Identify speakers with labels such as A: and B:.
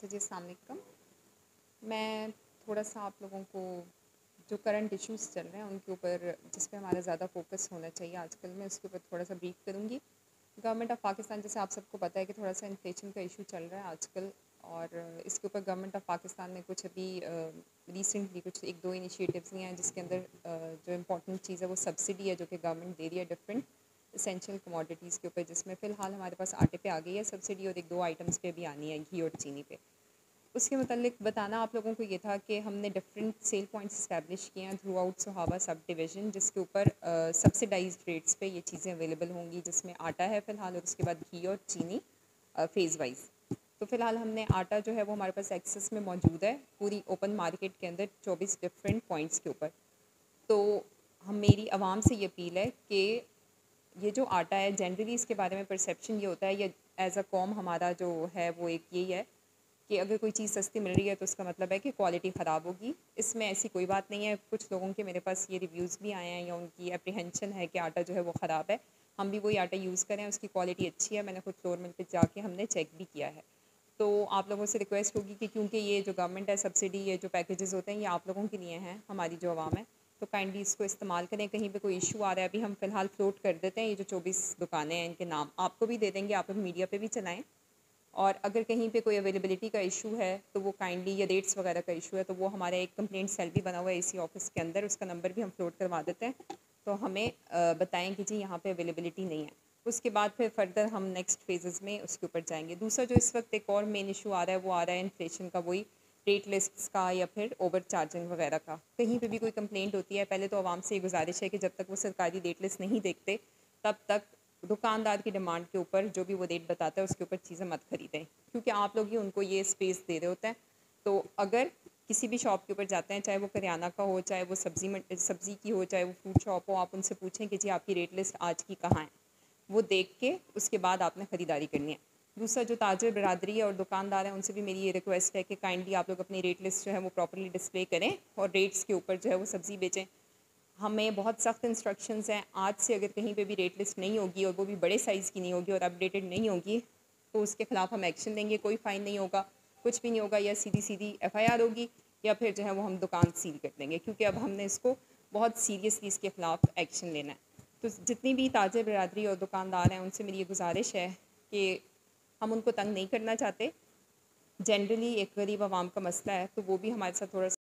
A: अच्छा जी, अस्सलाम वालेकुम। मैं थोड़ा-सा आप लोगों को जो करंट इश्यूज़ चल रहे हैं उनके ऊपर जिस पे हमारा ज़्यादा फ़ोकस होना चाहिए आजकल, मैं उसके ऊपर थोड़ा-सा ब्रीफ़ करूँगी। गवर्नमेंट ऑफ़ पाकिस्तान, जैसे आप सबको पता है कि थोड़ा-सा इन्फ्लेशन का इशू चल रहा है आजकल, और इसके ऊपर गवर्नमेंट ऑफ़ पाकिस्तान ने कुछ अभी रिसेंटली कुछ 1-2 इनिशिएटिव्स लिए हैं, जिसके अंदर जो इम्पोर्टेंट चीज़ है वो सब्सिडी है जो कि गवर्नमेंट दे रही है डिफरेंट एसेंशियल कमोडिटीज़ के ऊपर, जिसमें फ़िलहाल हमारे पास आटे पे आ गई है सब्सिडी और 1-2 आइटम्स पे भी आनी है, घी और चीनी पे। उसके मुतालिक बताना आप लोगों को ये था कि हमने डिफरेंट सेल पॉइंट्स इस्टेब्लिश किए हैं थ्रू आउट सोहाबा सब डिवीज़न, जिसके ऊपर सब्सिडाइज्ड रेट्स पे ये चीज़ें अवेलेबल होंगी, जिसमें आटा है फ़िलहाल, और उसके बाद घी और चीनी फ़ेज़ वाइज। तो फ़िलहाल हमने आटा जो है वो हमारे पास एक्सेस में मौजूद है पूरी ओपन मार्केट के अंदर 24 डिफरेंट पॉइंट्स के ऊपर। तो हम मेरी आवाम से ये अपील है कि ये जो आटा है, जनरली इसके बारे में परसेप्शन ये होता है, या एज़ अ कॉम हमारा जो है वो एक यही है कि अगर कोई चीज़ सस्ती मिल रही है तो उसका मतलब है कि क्वालिटी ख़राब होगी। इसमें ऐसी कोई बात नहीं है। कुछ लोगों के मेरे पास ये रिव्यूज़ भी आए हैं या उनकी एप्रीहेंशन है कि आटा जो है वो ख़राब है। हम भी वही आटा यूज़ करें, उसकी क्वालिटी अच्छी है। मैंने खुद फ्लोर मिल पे जाके हमने चेक भी किया है। तो आप लोगों से रिक्वेस्ट होगी कि क्योंकि ये जो गवर्नमेंट है सब्सिडी, ये जो पैकेजेस होते हैं, ये आप लोगों के लिए हैं, हमारी जो आवाम है, तो काइंडली इसको इस्तेमाल करें। कहीं पे कोई इशू आ रहा है, अभी हम फ़िलहाल फ्लोट कर देते हैं ये जो 24 दुकानें हैं, इनके नाम आपको भी दे देंगे, आप लोग मीडिया पे भी चलाएं। और अगर कहीं पे कोई अवेलेबिलिटी का इशू है तो वो काइंडली, या रेट्स वगैरह का इशू है, तो वो हमारा एक कंप्लेंट सेल भी बना हुआ है इसी ऑफिस के अंदर, उसका नंबर भी हम फ्लोट करवा देते हैं। तो हमें बताएं कि जी यहाँ पे अवेलेबिलिटी नहीं है। उसके बाद फिर फर्दर हम नेक्स्ट फेजेस में उसके ऊपर जाएंगे। दूसरा जो इस वक्त एक और मेन इशू आ रहा है वो आ रहा है इन्फ्लेशन का, वही रेट लिस्ट्स का या फिर ओवर चार्जिंग वगैरह का। कहीं पे भी कोई कंप्लेंट होती है, पहले तो आवाम से ये गुजारिश है कि जब तक वो सरकारी रेट लिस्ट नहीं देखते तब तक दुकानदार की डिमांड के ऊपर जो भी वो रेट बताता है उसके ऊपर चीज़ें मत खरीदें, क्योंकि आप लोग ही उनको ये स्पेस दे रहे होते हैं। तो अगर किसी भी शॉप के ऊपर जाते हैं, चाहे वो करियाना का हो, चाहे वो सब्ज़ी की हो, चाहे वो फ्रूट शॉप हो, आप उनसे पूछें कि जी आपकी रेट लिस्ट आज की कहाँ है। वो देख के उसके बाद आपने ख़रीदारी करनी है। दूसरा जो ताजर बरादरी है और दुकानदार हैं, उनसे भी मेरी ये रिक्वेस्ट है कि काइंडली आप लोग अपनी रेट लिस्ट जो है वो प्रॉपर्ली डिस्प्ले करें और रेट्स के ऊपर जो है वो सब्ज़ी बेचें। हमें बहुत सख्त इंस्ट्रक्शंस हैं, आज से अगर कहीं पे भी रेट लिस्ट नहीं होगी और वो भी बड़े साइज़ की नहीं होगी और अपडेटेड नहीं होगी, तो उसके ख़िलाफ़ हम एक्शन लेंगे। कोई फ़ाइन नहीं होगा, कुछ भी नहीं होगा, या सीधी सीधी FIR होगी, या फिर जो है वो हम दुकान सील कर देंगे, क्योंकि अब हमने इसको बहुत सीरियसली इसके ख़िलाफ़ एक्शन लेना है। तो जितनी भी ताजर बरादरी और दुकानदार हैं, उनसे मेरी ये गुजारिश है कि हम उनको तंग नहीं करना चाहते। जनरली एक गरीब आवाम का मसला है, तो वो भी हमारे साथ थोड़ा